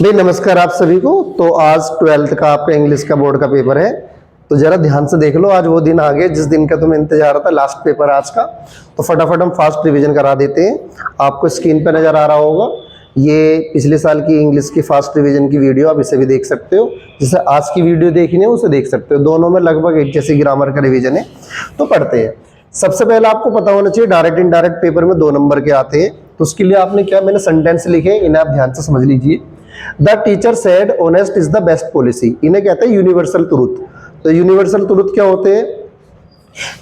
भाई नमस्कार आप सभी को। तो आज 12th का आपका इंग्लिश का बोर्ड का पेपर है, तो जरा ध्यान से देख लो। आज वो दिन आ गए जिस दिन का तुम्हें इंतजार था, लास्ट पेपर आज का। तो फटाफट हम फास्ट रिवीजन करा देते हैं। आपको स्क्रीन पर नजर आ रहा होगा ये पिछले साल की इंग्लिश की फास्ट रिवीजन की वीडियो, आप इसे भी देख सकते हो। जैसे आज की वीडियो देखनी है उसे देख सकते हो, दोनों में लगभग एक जैसी ग्रामर का रिवीजन है। तो पढ़ते हैं। सबसे पहले आपको पता होना चाहिए डायरेक्ट इनडायरेक्ट पेपर में 2 नंबर के आते हैं। तो उसके लिए आपने क्या, मैंने सेंटेंस लिखे, इन्हें आप ध्यान से समझ लीजिए। The teacher said honest is the best policy. इन्हें कहते हैं यूनिवर्सल ट्रूथ। तो यूनिवर्सल ट्रूथ क्या होते हैं?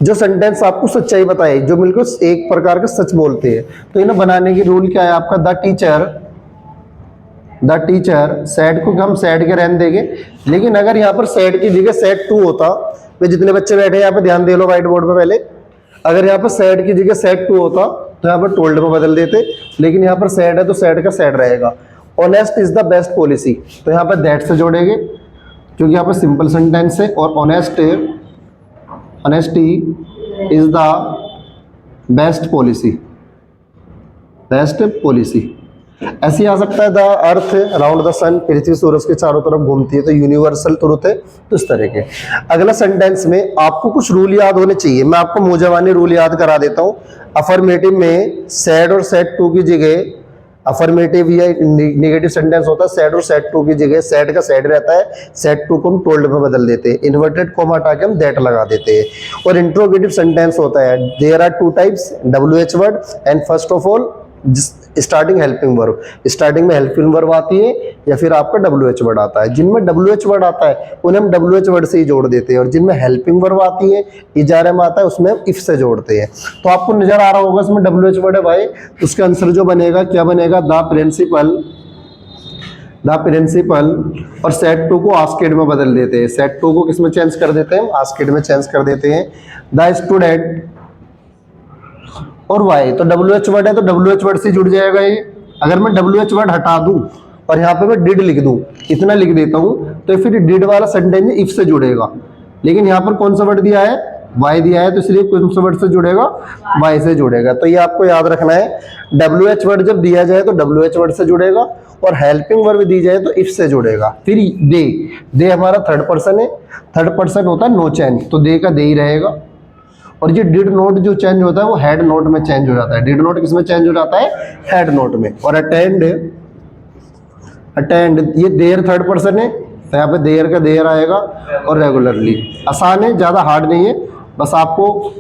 जो सेंटेंस आपको सच्चाई बताए, जो बिल्कुल एक प्रकार का सच बोलते हैं। तो इन्हें बनाने की रूल क्या है आपका? द टीचर सेड को हम सेड के रहने देंगे, लेकिन अगर यहाँ पर सेड की जगह सेड टू होता, वे जितने बच्चे बैठे हैं यहाँ पे ध्यान दे लो व्हाइट बोर्ड पे पहले। अगर यहाँ पर सेड की जगह सेड टू होता तो यहाँ पर टोल्ड में बदल देते, लेकिन यहाँ पर सेड है तो सेड का सेड रहेगा। Honest is the best policy, तो यहाँ पर दैट से जोड़ेंगे क्योंकि यहाँ पर सिंपल सेंटेंस है। और honesty is the best policy ऐसे आ सकता है। द अर्थ अराउंड द सन, पृथ्वी सूरज के चारों तरफ घूमती है, तो यूनिवर्सल ट्रूथ है। तो इस तरह के अगला सेंटेंस में आपको कुछ रूल याद होने चाहिए। मैं आपको मोजावानी रूल याद करा देता हूँ। अफर्मेटिव में सेड और सेड टू की जगह, अफर्मेटिव या नेगेटिव सेंटेंस होता है, सेड और सेड टू की जगह सेड का सेड रहता है, सेड टू को हम टोल्ड में बदल देते हैं। इन्वर्टेड कॉमा हटा के हम दैट लगा देते हैं। और इंट्रोगेटिव सेंटेंस होता है, there are 2 types, WH word and first of all starting helping verb. Starting में हेल्पिंग वर्ब आती है या फिर आपका WH वर्ड आता है। जिनमें WH वर्ड आता है उन्हें हम WH वर्ड से ही जोड़ देते हैं, और जिनमें हेल्पिंग वर्ब आती है, इजारे में आता है, उसमें हम इफ से जोड़ते हैं। तो आपको नजर आ रहा होगा इसमें WH वर्ड है भाई, तो उसका आंसर जो बनेगा क्या बनेगा? The principal. और सेट टू को आस्केड में बदल देते हैं। सेट टू को किसमें चेंज कर देते हैं? आस्केड में चेंज कर देते हैं। द स्टूडेंट और वाई, तो WH वर्ड है तो WH वर्ड से जुड़ जाएगा ये। अगर मैं WH वर्ड हटा दूं और यहाँ पे मैं डिड लिख दूं, इतना लिख देता हूं, तो फिर डिड वाला सेंटेंस इफ से जुड़ेगा। लेकिन यहाँ पर कौन सा वर्ड दिया है? वाई दिया है, तो इसलिए कौन सा वर्ड से जुड़ेगा? वाई से जुड़ेगा। तो ये आपको याद रखना है। WH वर्ड जब दिया जाए तो WH वर्ड से जुड़ेगा, और हेल्पिंग वर्ब दी जाए तो इफ से जुड़ेगा। फिर दे हमारा थर्ड पर्सन है, थर्ड पर्सन होता है नो चेंज, तो दे का दे ही रहेगा। और ये डिड नोट जो चेंज होता है वो हेड नोट में चेंज हो जाता है। डिड नोट किसमें चेंज हो जाता है? हेड नोट में। और अटेंड ये देयर थर्ड पर्सन है, तो यहाँ पे देयर का देयर आएगा। और रेगुलरली, आसान है, ज्यादा हार्ड नहीं है, बस आपको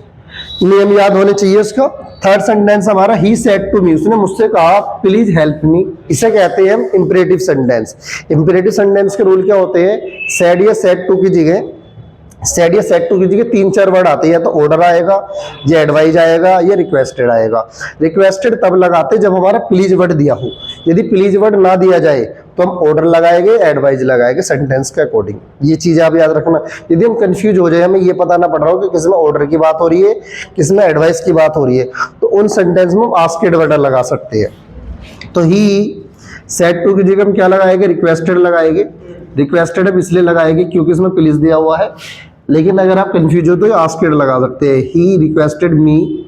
नियम याद होने चाहिए उसका। थर्ड सेंटेंस हमारा ही सेड टू मी, उसने मुझसे कहा प्लीज हेल्प मी। इसे कहते हैं हम इंपरेटिव सेंटेंस। इंपरेटिव सेंटेंस के रूल क्या होते हैं? सेड या सेड टू की जगह, सेड या सेड टू की जगह 3-4 वर्ड आते हैं, या तो ऑर्डर आएगा, या एडवाइज आएगा, या रिक्वेस्टेड आएगा। रिक्वेस्टेड तब लगाते जब हमारा प्लीज वर्ड दिया हो। यदि प्लीज वर्ड ना दिया जाए तो हम ऑर्डर लगाएंगे, एडवाइज लगाएंगे सेंटेंस के अकॉर्डिंग। ये चीज आप याद रखना। यदि हम कंफ्यूज हो जाए, हमें ये पता ना पड़ रहा हो कि किसमें ऑर्डर की बात हो रही है, किसमें एडवाइस की बात हो रही है, तो उन सेंटेंस में हम आस्क्ड वर्ड लगा सकते हैं। तो ही सेड टू की जगह हम क्या लगाएंगे? रिक्वेस्टेड लगाएंगे। रिक्वेस्टेड हम इसलिए लगाएंगे क्योंकि इसमें प्लीज दिया हुआ है, लेकिन अगर आप कंफ्यूज हो तो आस्क्ड लगा सकते हैं। ही रिक्वेस्टेड मी,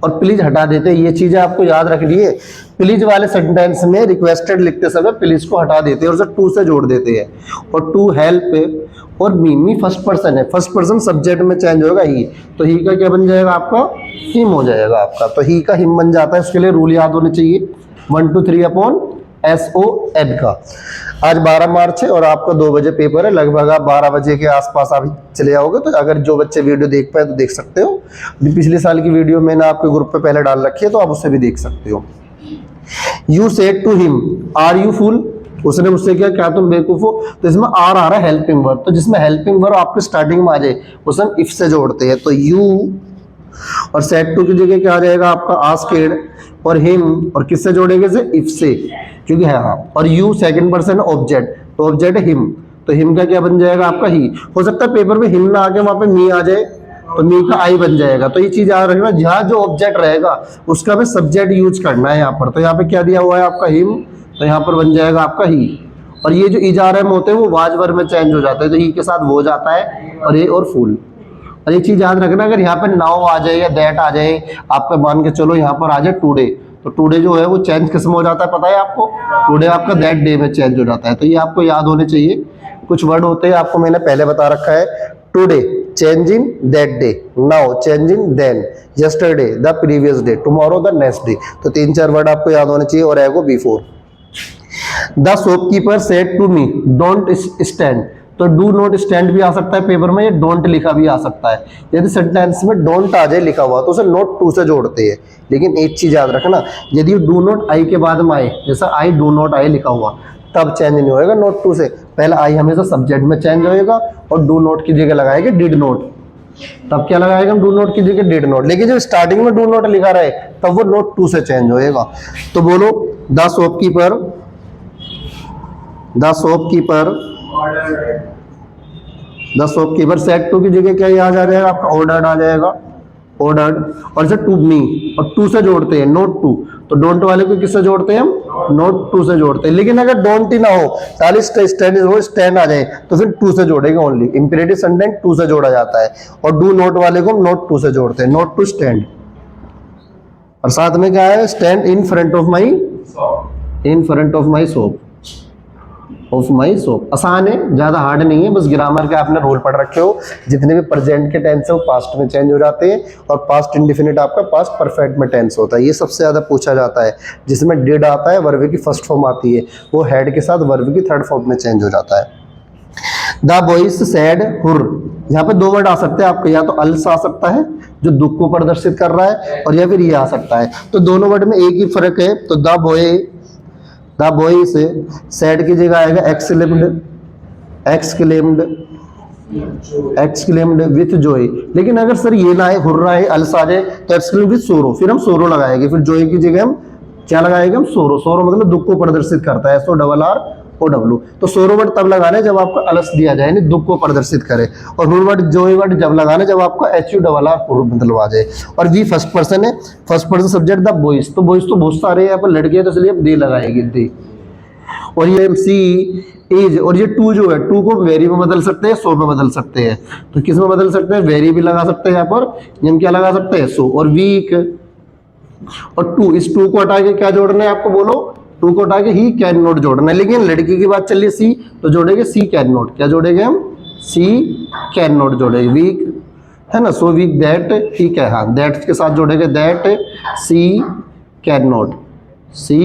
और प्लीज हटा देते हैं। ये चीजें आपको याद रखनी है। प्लीज वाले सेंटेंस में रिक्वेस्टेड लिखते समय प्लीज को हटा देते हैं और उसे टू से जोड़ देते हैं। और टू हेल्प, और मी फर्स्ट पर्सन है, फर्स्ट पर्सन सब्जेक्ट में चेंज होगा ही, तो ही का क्या बन जाएगा आपका? हिम हो जाएगा आपका। तो ही का हिम बन जाता है। उसके लिए रूल याद होने चाहिए 1 to 3 अपॉन SON का। आज 12 मार्च है और आपका 2 बजे पेपर है। लगभग आप 12 बजे के आसपास आप चले आओगे। तो अगर जो बच्चे वीडियो देख पाए तो देख सकते हो। पिछले साल की वीडियो मैंने आपके ग्रुप पे पहले डाल रखी है, तो आप उससे भी देख सकते हो। You said to him are you fool, उसने मुझसे क्या तुम बेवकूफ हो? तो इसमें आर आ रहा है हेल्पिंग वर्ब, तो जिसमें हेल्पिंग वर्ब आपके स्टार्टिंग में आ जाए उसे हम इफ से जोड़ते हैं। तो यू और सेड टू की जगह क्या आ जाएगा आपका? आस्क्ड। और हिम, और किससे जोड़ेंगे? से इफ से, क्योंकि है हाँ। और यू सेकंड पर्सन ऑब्जेक्ट, तो ऑब्जेक्ट है हिम, तो हिम का क्या बन जाएगा आपका? ही। हो सकता है पेपर में हिम ना आके वहां पे मी आ जाए, तो मी का आई बन जाएगा। तो ये चीज याद रखना, जहाँ जो ऑब्जेक्ट रहेगा उसका भी सब्जेक्ट यूज करना है यहाँ पर। तो यहाँ पे क्या दिया हुआ है आपका? हिम, तो यहाँ पर बन जाएगा आपका ही। और ये जो इजारे में होते हैं वो वाज वर्ब में चेंज हो जाते हैं, तो ही के साथ वो जाता है, और ये और फूल। और ये चीज याद रखना, अगर यहाँ पे नाउ आ जाए या दैट आ जाए, आपका मान के चलो यहाँ पर आ जाए टुडे, तो टुडे जो है वो चेंज किस में हो जाता है पता है आपको? टुडे आपका दैट डे में चेंज हो जाता है। तो ये आपको याद होने चाहिए। कुछ वर्ड होते हैं आपको मैंने पहले बता रखा है। Today change in that day, now change in then, yesterday the previous day, tomorrow the next day. तो 3-4 वर्ड आपको याद होने चाहिए। और ago before. The shopkeeper said to me don't stand, तो डू नॉट स्टैंड भी आ सकता है पेपर में, या डोंट लिखा भी आ सकता है। यदि सेंटेंस में डोंट आ जाए लिखा हुआ तो उसे नोट टू से जोड़ते हैं। लेकिन एक चीज याद रखना, यदि डू नॉट आई के बाद में आए, जैसा आई डू नॉट आई लिखा हुआ, तब चेंज नहीं होएगा नोट टू से। पहले आई हमेशा सब्जेक्ट में चेंज होएगा और डू नॉट की जगह लगाएगा डिड नॉट। तब क्या लगाएगा हम? डू नॉट की जगह डिड नॉट। लेकिन जब स्टार्टिंग में डू नॉट लिखा रहे तब वो नोट टू से चेंज होएगा। तो बोलो the shopkeeper, the shopkeeper, the shopkeeper said to की जगह क्या याद आ जाएगा आपका? ऑर्डर्ड आ जाएगा, ऑर्डर्ड। और जैसे टू मी, और टू से जोड़ते हैं नोट टू, तो डोंट वाले को किससे जोड़ते हैं हम? नोट टू से जोड़ते हैं। लेकिन अगर डोंट ही ना हो, खाली स्टैंड हो, स्टैंड आ जाए, तो फिर टू से जोड़ेगा ओनली। इंपेरेटिव सेंटेंस टू से जोड़ा जाता है। और डू नोट वाले को हम नोट टू से जोड़ते हैं, नोट टू स्टैंड। और साथ में क्या है? Stand in front of my, in front of my shop, of my shop. आसान है, ज्यादा हार्ड नहीं है। बस ग्रामर के आपने रूल पढ़ रखे हो। जितने भी प्रेजेंट के टेंस है वो पास्ट में चेंज हो जाते हैं, और पास्ट इंडेफिनिट आपका पास्ट परफेक्ट में टेंस होता है। ये सबसे ज्यादा पूछा जाता है। जिसमें डिड आता है, वर्ब की फर्स्ट फॉर्म आती है, वो हेड के साथ वर्ब की थर्ड फॉर्म में चेंज हो जाता है। द बॉयज सैड हुर, यहाँ पे 2 वर्ड आ सकते हैं आपके, या तो अल्स आ सकता है जो दुख को प्रदर्शित कर रहा है, और या फिर ये आ सकता है। तो दोनों वर्ड में एक ही फर्क है। तो द बॉय से सैड की जगह आएगा exclaimed, exclaimed, exclaimed with Joy. लेकिन अगर सर ये ना आए, हुर्रा है, अल्स आ जाए, तो एक्सक्लेम्ड विथ सोरो, फिर हम सोरो लगाएंगे। फिर जॉय की जगह हम क्या लगाएंगे? हम सोरो। सोरो मतलब दुख को प्रदर्शित करता है, SORROW। तो सोरो वर्ड तब लगाना है जब आपका अलस दिया जाए, यानी दुख को प्रदर्शित करे। और हुर वर्ड, जॉय वर्ड जब लगाना है जब आपका HURR मतलब आ जाए। और वी फर्स्ट पर्सन है, first person subject the boys. तो बॉयज तो बहुत सारे हैं, यहाँ पर लड़के हैं, तो इसलिए दे लगाएंगे दे। और ये सी इज, और ये टू जो है, टू को वेरी में बदल सकते हैं, सो में बदल सकते हैं। तो किस में बदल सकते हैं? वेरी भी लगा सकते हैं यहाँ पर, हम क्या लगा सकते हैं? सो। और वीक और टू, इस टू को हटा के क्या जोड़ना है आपको? बोलो। टू को हटा के ही कैन नॉट जोड़ना है। लेकिन लड़की की बात चलिए सी, तो जोड़ेंगे सी कैन नॉट। क्या जोड़ेंगे हम? सी कैन नॉट जोड़ेंगे। वीक है ना, so weak that he can, हाँ दैट के साथ जोड़ेंगे that she can not, she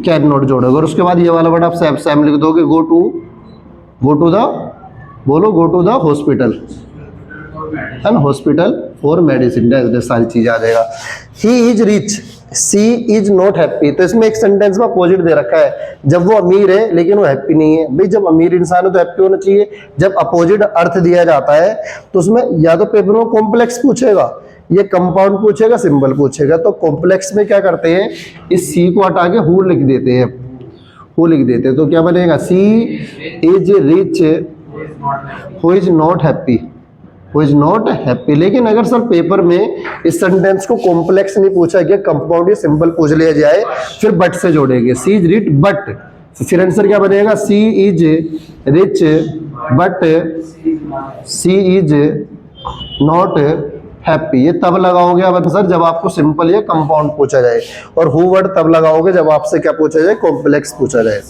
can not जोड़ोगे। और उसके बाद ये वाला वर्ड आप सेम लिख दोगे, गो टू द, बोलो गो टू द हॉस्पिटल, है ना, हॉस्पिटल फॉर मेडिसिन, सारी चीज आ जाएगा। He is rich, she is not happy. तो इसमें एक सेंटेंस में अपोजिट दे रखा है, जब वो अमीर है लेकिन वो हैप्पी नहीं है। भाई जब अमीर इंसान है तो हैप्पी होना चाहिए। जब अपोजिट अर्थ दिया जाता है तो उसमें या तो पेपर में कॉम्प्लेक्स पूछेगा, ये कंपाउंड पूछेगा, सिंबल पूछेगा। तो कॉम्प्लेक्स में क्या करते हैं, इस सी को हटा के हु लिख देते हैं, हु लिख देते हैं। तो क्या बनेगा? She is rich who is not happy, who is not happy. लेकिन अगर सर पेपर में इस सेंटेंस को कॉम्प्लेक्स नहीं पूछा गया, कंपाउंड या सिंबल पूछ लिया जाए, फिर बट से जोड़ेंगे, सी इज रिच बट, फिर आंसर क्या बनेगा? She is rich but she is not happy. ये तब लगाओगे अब सर जब आपको सिंपल या कंपाउंड पूछा जाए, और हु वर्ड तब लगाओगे जब आपसे क्या पूछा जाए? कॉम्प्लेक्स पूछा जाए।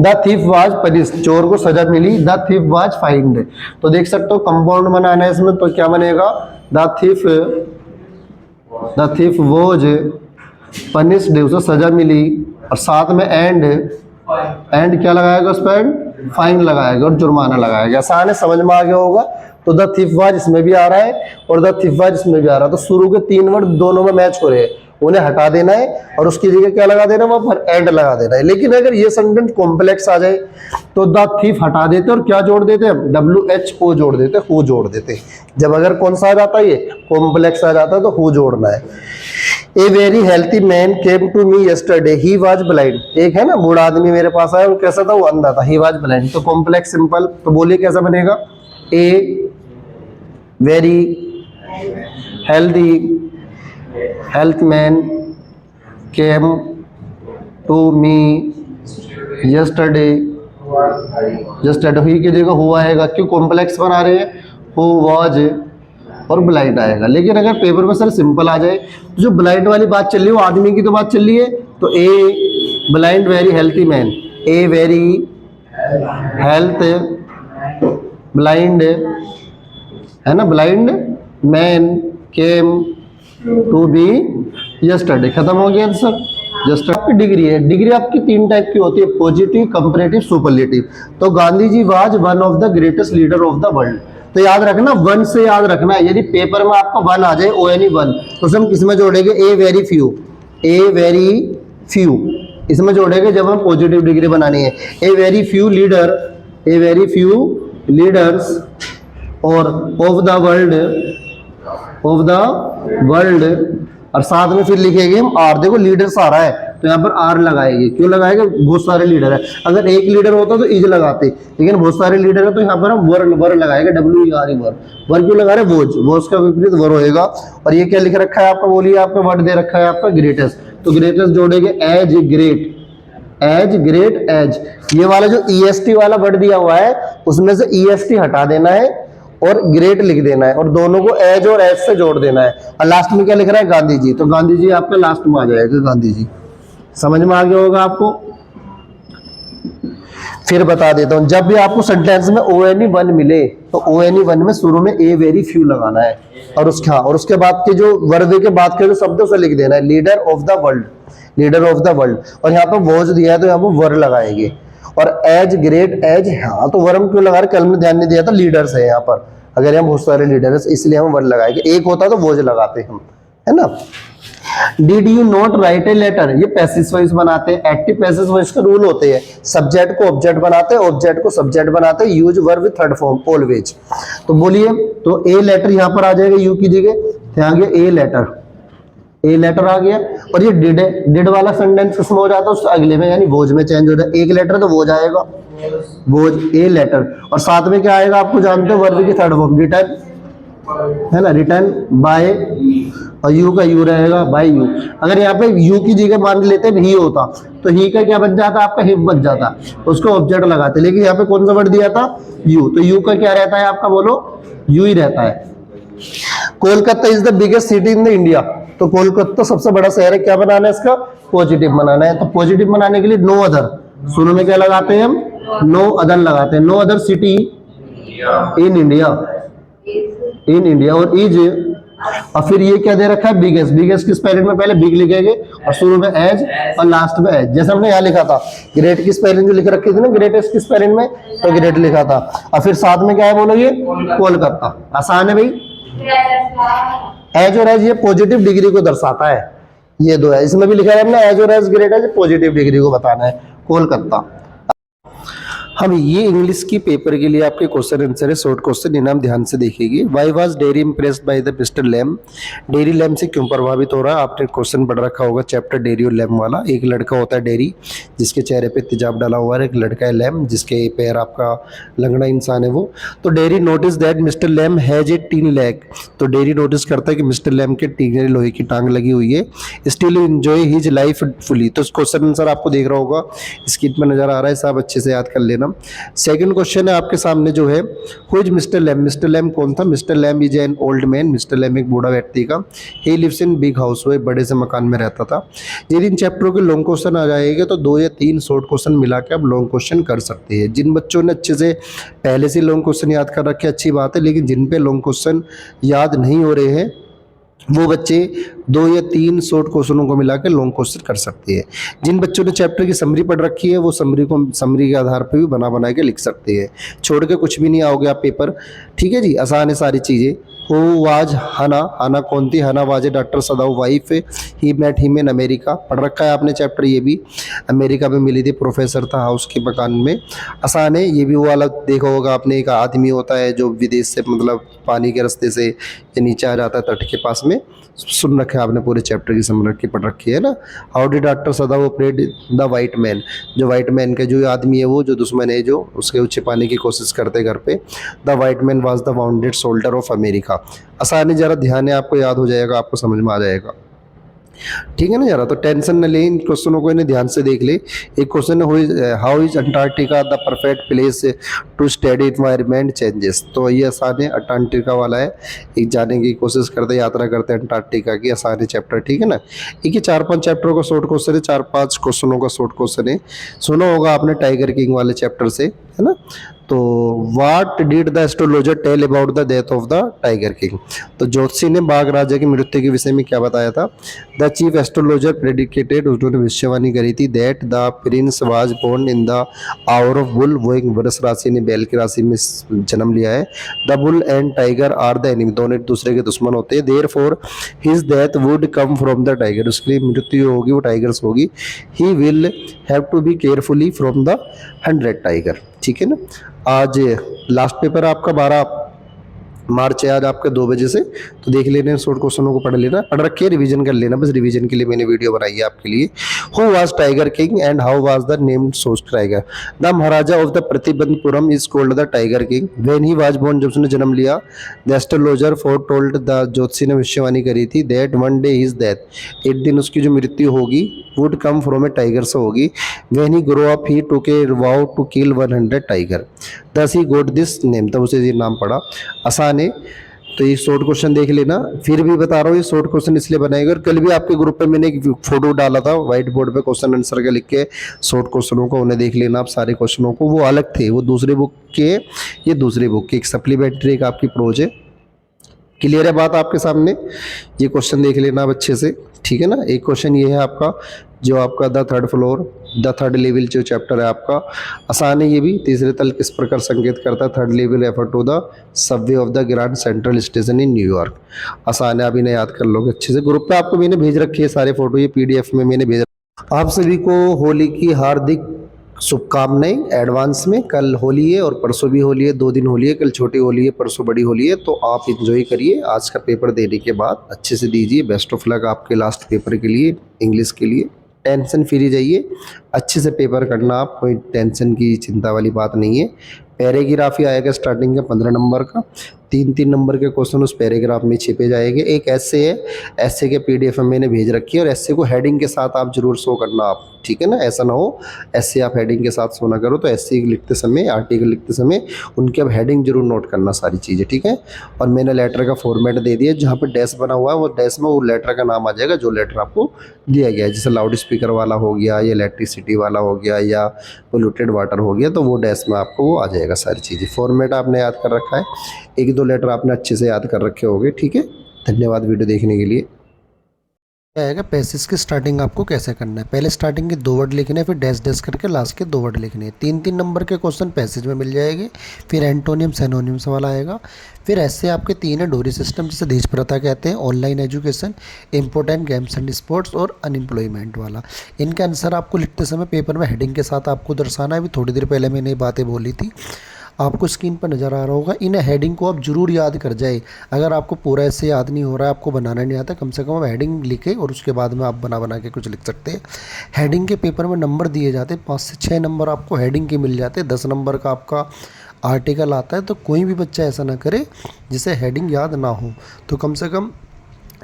द थीफ वाज पनिश्ड, चोर को सजा मिली। द थीफ वाज फाइंड, तो देख सकते हो कंपाउंड बनाना है इसमें, तो क्या बनेगा? द थीफ वाज पनिश्ड, उसे सजा मिली। और साथ में एंड क्या लगाएगा उस पर? फाइन लगाएगा और जुर्माना लगाएगा। आसान है, समझ में आ गया होगा। तो द थीफ वाज इसमें भी आ रहा है और द थीफ वाज इसमें भी आ रहा है। तो शुरू के 3 वर्ड दोनों में मैच हो रहे हैं, उन्हें हटा देना है और उसकी जगह क्या लगा देना है? वहां पर एंड लगा देना है। लेकिन अगर ये सेंटेंस कॉम्प्लेक्स आ जाए तो द थीफ हटा देते और क्या जोड़ देते हैं? WHO जोड़ देते, हु जोड़ देते। जब अगर कौन सा आ जाता है? ये कॉम्प्लेक्स आ जाता है तो हु जोड़ना है। A very healthy man came to me yesterday, he was blind. एक है ना बूढ़ा आदमी मेरे पास आया, वो कैसा था? वो अंधा था, ही वाज ब्लाइंड। तो कॉम्प्लेक्स सिंपल, तो बोलिए कैसा बनेगा? A very health man came to me yesterday, he की जगह हुआ आएगा, क्यों कॉम्प्लेक्स बना रहे हैं? हु वाज और ब्लाइट आएगा। लेकिन अगर पेपर में सर सिंपल आ जाए तो जो ब्लाइट वाली बात चल रही है वो आदमी की तो बात चल रही है, तो a blind very healthy man, a very health blind है ना, blind man came to be yesterday, खत्म हो गया सर। जस्ट आपकी डिग्री है, डिग्री आपकी 3 टाइप की होती है, पॉजिटिव, कंपैरेटिव, सुपरलेटिव। तो Gandhi ji was one of the greatest leader of the world, तो याद रखना वन से याद रखना है। यदि पेपर में आपका वन आ जाए ONE वन, तो उसे हम किस में जोड़ेंगे, a very few, a very few इसमें जोड़ेंगे जब हम पॉजिटिव डिग्री बनानी है। A very few leader, a very few leaders और ऑफ द वर्ल्ड, और साथ में फिर लिखेंगे हम आर। देखो लीडर्स आ रहा है तो यहाँ पर आर लगाएंगे, क्यों लगाएंगे, बहुत सारे लीडर है। अगर एक लीडर होता तो इज लगाते, लेकिन बहुत सारे लीडर है तो यहाँ पर हम वर लगाएंगे, WER, वर क्यों लगा रहे, वोज का विपरीत वर होएगा। और ये क्या लिख रखा है आपका, बोलिए, आपका वर्ड दे रखा है आपका ग्रेटेस्ट, तो ग्रेटेस्ट जोड़ेंगे as great, as great as. ये वाला जो EST वाला वर्ड दिया हुआ है उसमें से EST हटा देना है और ग्रेट लिख देना है, और दोनों को एज और एज से जोड़ देना है। और लास्ट में क्या लिख रहा है, गांधी जी, तो गांधी जी आपका लास्ट में आ जाएगा, गांधी जी। समझ में आ गया होगा आपको। फिर बता देता हूं, जब भी आपको सेंटेंस में ONE वन मिले तो ONE वन में शुरू में ए वेरी फ्यू लगाना है, और उसके बाद के जो वर्ड के बाद के जो शब्दों से लिख देना है, leader of the world, leader of the world. और यहाँ पर वॉज दिया है तो यहाँ पर वर लगाएंगे, और एज ग्रेट एज, हाँ तो वर्म क्यों लगा रहे, कल में ध्यान नहीं दिया था, लीडर्स है यहाँ पर, अगर हम बहुत सारे लीडर्स इसलिए हम वर लगाएंगे, एक होता तो वोज लगाते हम, है ना। Did you not write a letter, ये पैसिव वॉइस बनाते हैं, एक्टिव पैसिव वॉइस के रूल होते हैं, सब्जेक्ट को ऑब्जेक्ट बनाते हैं, ऑब्जेक्ट को सब्जेक्ट बनाते हैं, use verb with third form always. तो बोलिए, तो ए लेटर यहाँ पर आ जाएगा यू की जगह, यहाँ आ गया ए लेटर, ए लेटर आ गया। और ये डिड है, डिड वाला सेंटेंस किसमें हो जाता है, उससे अगले में यानी वोज में चेंज हो जाता है, एक लेटर तो वोज आएगा, वोज ए लेटर। और साथ में क्या आएगा आपको जानते हो, वर्ब की थर्ड फॉर्म रिटर्न, है ना, रिटर्न बाय, और यू का यू रहेगा, बाय यू। अगर यहाँ पे यू की जगह मान लेते हैं ही होता तो ही का क्या बन जाता, आपका हिप बन जाता, उसको ऑब्जेक्ट लगाते, लेकिन यहाँ पे कौन सा वर्ड दिया था, यू, तो यू का क्या रहता है आपका, बोलो, यू ही रहता है। Kolkata is the biggest city in the India, तो कोलकाता सबसे बड़ा शहर है, क्या बनाना है इसका, पॉजिटिव बनाना है। तो पॉजिटिव बनाने के लिए नो अदर, शुरू में क्या लगाते हैं हम, नो अदर लगाते हैं, no other city in India, in India, और इज, और फिर ये क्या दे रखा है, बिगेस्ट, बिगेस्ट की स्पेलिंग में पहले बिग लिखेंगे और शुरू में एज और लास्ट में एज, जैसे हमने यहाँ लिखा था, ग्रेट की स्पेलिंग जो लिख रखी थी ना ग्रेटेस्ट की स्पेलिंग में, तो ग्रेट लिखा था। और फिर साथ में क्या है, बोलो, ये कोलकाता, आसान है भाई। एज और एज ये पॉजिटिव डिग्री को दर्शाता है, ये दो है, इसमें भी लिखा है हमने एज और as great as, positive degree को बताना है, कोलकाता। हम ये इंग्लिश की पेपर के लिए आपके क्वेश्चन आंसर है, शॉर्ट क्वेश्चन, इनाम ध्यान से देखिएगी। Why was Derry impressed by the mister Lamb, Derry Lamb से क्यों प्रभावित हो रहा है, आपने क्वेश्चन पढ़ रखा होगा चैप्टर डेरी और लैम वाला। एक लड़का होता है डेरी जिसके चेहरे पे तेजाब डाला हुआ है, एक लड़का है लैम जिसके पैर आपका लंगड़ा इंसान है वो। तो Derry notice that Mr Lamb has a tin leg, तो डेरी नोटिस करता है कि मिस्टर लैम के टीन लोहे की टांग लगी हुई है। Still enjoy his life fully, तो क्वेश्चन आंसर आपको देख रहा होगा, स्क्रीन में नजर आ रहा है, सब अच्छे से याद कर लेना। सेकंड क्वेश्चन है आपके सामने जो है, who is Mr Lamb, Mr Lamb कौन था, Mr Lamb is an old man, Mr Lamb एक बूढ़ा व्यक्ति का, he lives in big house, वो एक बड़े से मकान में रहता था। यदि इन चैप्टरों के लॉन्ग क्वेश्चन आ जाएंगे तो 2 या 3 शॉर्ट क्वेश्चन मिला के आप लॉन्ग क्वेश्चन कर सकते हैं। जिन बच्चों ने अच्छे से पहले से लॉन्ग क्वेश्चन याद कर रखे अच्छी बात है, लेकिन जिन पे लॉन्ग क्वेश्चन याद नहीं हो रहे हैं वो बच्चे 2 या 3 शॉर्ट क्वेश्चनों को मिलाकर लॉन्ग क्वेश्चन कर सकते हैं। जिन बच्चों ने चैप्टर की समरी पढ़ रखी है वो समरी के आधार पर भी बना के लिख सकते हैं, छोड़ के कुछ भी नहीं आओगे आप पेपर, ठीक है जी, आसान है सारी चीज़ें। हु वाज हना, हना कौन थी, Hana was a doctor Sadao wife, he met him in America, पढ़ रखा है आपने चैप्टर, ये भी अमेरिका में मिली थी, प्रोफेसर था हाउस के मकान में, आसान है। ये भी वो वाला देखा होगा आपने, एक आदमी होता है जो विदेश से मतलब पानी के रास्ते से नीचे आ जाता है तट के पास में, सुन रखा है आपने पूरे चैप्टर की समरी पढ़ रखी है ना। How did doctor Sadao operate the white man, जो वाइट मैन के जो आदमी है वो जो दुश्मन है जो उसके छिपाने की कोशिश करते घर पे, the white man was the bounded soldier of America. आसानी, जरा ध्यान है, आपको याद हो जाएगा, आपको समझ में आ जाएगा। ठीक है ना जरा, तो टेंशन न ले, इन क्वेश्चनों को इन्हें ध्यान से देख ले। एक क्वेश्चन है how is Antarctica the perfect place to study environment changes, तो ये आसान है, अंटार्कटिका वाला है, एक जाने की कोशिश करते यात्रा करते हैं अंटार्कटिका की, आसान है चैप्टर, ठीक है ना। एक ये 4-5 चैप्टरों का शॉर्ट क्वेश्चन है, 4-5 क्वेश्चनों का शॉर्ट क्वेश्चन है, सुना होगा आपने टाइगर किंग वाले चैप्टर से, है ना। तो what did the astrologer tell about the death of the tiger king, तो ज्योतिषी ने बाघ राजा की मृत्यु के विषय में क्या बताया था। द चीफ एस्ट्रोलॉजर प्रेडिकेटेड, उन्होंने भविष्यवाणी करी थी, that the prince was born in the hour of bull, वो एक वृष राशि ने बैल की राशि में जन्म लिया है। The bull and tiger are the enemy, दोनों एक दूसरे के दुश्मन होते हैं। Therefore his death would come from the tiger, उसकी मृत्यु होगी वो टाइगर से होगी। He will have to be carefully from the 100 tiger, ठीक है ना। आज लास्ट पेपर आपका 12 मार्च है आज आपके 2 बजे से, तो देख लेना, शॉर्ट क्वेश्चनों को पढ़ लेना, पढ़ रखे रिवीजन कर लेना, बस रिवीजन के लिए मैंने वीडियो बनाई है आपके लिए। Who was tiger king and how was the name such tiger, the maharaja of the Pratibandapuram is called the tiger king when he was born, जब उसने जन्म लिया। द एस्ट्रोलॉजर फोर टोल्ड, द ज्योतिषी ने भविष्यवाणी करी थी, that one day his death, एक दिन उसकी जो मृत्यु होगी would come from a tiger से होगी। When he grow up he took a vow to kill 100 tiger, दस ही गॉट दिस नेम, तब उसे ये नाम पड़ा। आसान है, तो ये शॉर्ट क्वेश्चन देख लेना, फिर भी बता रहा हूँ ये शॉर्ट क्वेश्चन इसलिए बनाएगा, और कल भी आपके ग्रुप पे मैंने एक फोटो डाला था व्हाइट बोर्ड पे क्वेश्चन आंसर का लिख के शॉर्ट क्वेश्चनों को, उन्हें देख लेना आप सारे क्वेश्चनों को, वो अलग थे, वो दूसरी बुक के, ये दूसरी बुक की, एक सप्लीमेंट्री एक आपकी प्रोज है। क्लियर है बात आपके सामने, ये क्वेश्चन देख लेना आप अच्छे से, ठीक है ना। एक क्वेश्चन ये है आपका, जो आपका the third floor, the third level जो चैप्टर है आपका, आसान है ये भी। तीसरे तल किस प्रकार संकेत करता है, third level refer to the subway of the Grand Central station in New York, आसान है, आप इन्हें याद कर लोगे अच्छे से। ग्रुप पे आपको मैंने भेज रखी है सारे फोटो, ये PDF में मैंने भेज रखा। आप सभी को होली की हार्दिक शुभकामनाएं एडवांस में। कल होली है और परसों भी होली है, 2 दिन होली है, कल छोटी होली है, परसों बड़ी होली है, तो आप एंजॉय करिए। आज का पेपर देने के बाद अच्छे से दीजिए, बेस्ट ऑफ लक आपके लास्ट पेपर के लिए, इंग्लिश के लिए। टेंशन फ्री जाइए, अच्छे से पेपर करना आप, कोई टेंशन की चिंता वाली बात नहीं है। पैराग्राफ ही आएगा स्टार्टिंग का 15 नंबर का, 3-3 नंबर के क्वेश्चन उस पैराग्राफ में छिपे जाएंगे। एक ऐसे है, ऐसे के PDF में मैंने भेज रखी है, और ऐसे को हेडिंग के साथ आप जरूर शो करना आप, ठीक है ना। ऐसा ना हो ऐसे आप हेडिंग के साथ शो ना करो, तो ऐसे लिखते समय, आर्टिकल लिखते समय उनके अब हेडिंग जरूर नोट करना सारी चीज़ें, ठीक है। और मैंने लेटर का फॉर्मेट दे दिया, जहाँ पर डैश बना हुआ है वो डैश में वो लेटर का नाम आ जाएगा जो लेटर आपको दिया गया है, जैसे लाउड स्पीकर वाला हो गया, या इलेक्ट्रिसिटी वाला हो गया, या पोल्यूटेड वाटर हो गया, तो वो डैश में आपको वो आ जाएगा सारी चीज़ें। फॉर्मेट आपने याद कर रखा है, 1-2 लेटर आपने अच्छे से याद कर रखे होंगे, ठीक है। धन्यवाद वीडियो देखने के लिए। क्या आएगा, पैसेज की स्टार्टिंग आपको कैसे करना है, पहले स्टार्टिंग के 2 वर्ड लिखने हैं, फिर डैश डैश करके लास्ट के 2 वर्ड लिखने हैं। 3-3 नंबर के क्वेश्चन पैसेज में मिल जाएंगे, फिर एंटोनियम सिनोनियम वाला आएगा, फिर ऐसे आपके 3 है, डोरी सिस्टम जिसे देश प्रथा कहते हैं, online education, important games and sports, और अनएम्प्लॉयमेंट वाला। इनके आंसर आपको लिखते समय पेपर में हेडिंग के साथ आपको दर्शाना है। अभी थोड़ी देर पहले मैंने ये बातें बोली थी, आपको स्क्रीन पर नज़र आ रहा होगा। इन हेडिंग को आप जरूर याद कर जाए, अगर आपको पूरा ऐसे याद नहीं हो रहा है, आपको बनाना नहीं आता, कम से कम आप हेडिंग लिखे और उसके बाद में आप बना के कुछ लिख सकते हैं। हेडिंग के पेपर में नंबर दिए जाते हैं, 5 से 6 नंबर आपको हेडिंग के मिल जाते हैं, 10 नंबर का आपका आर्टिकल आता है। तो कोई भी बच्चा ऐसा ना करे जिसे हेडिंग याद ना हो, तो कम से कम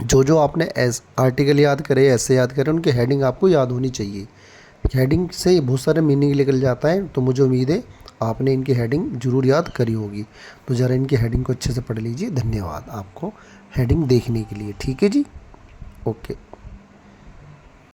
जो आपने आर्टिकल याद करे, ऐसे याद करे, उनकी हेडिंग आपको याद होनी चाहिए। हेडिंग से बहुत सारे मीनिंग निकल जाता है, तो मुझे उम्मीद है आपने इनकी हेडिंग जरूर याद करी होगी। तो ज़रा इनकी हेडिंग को अच्छे से पढ़ लीजिए। धन्यवाद आपको हेडिंग देखने के लिए, ठीक है जी, ओके।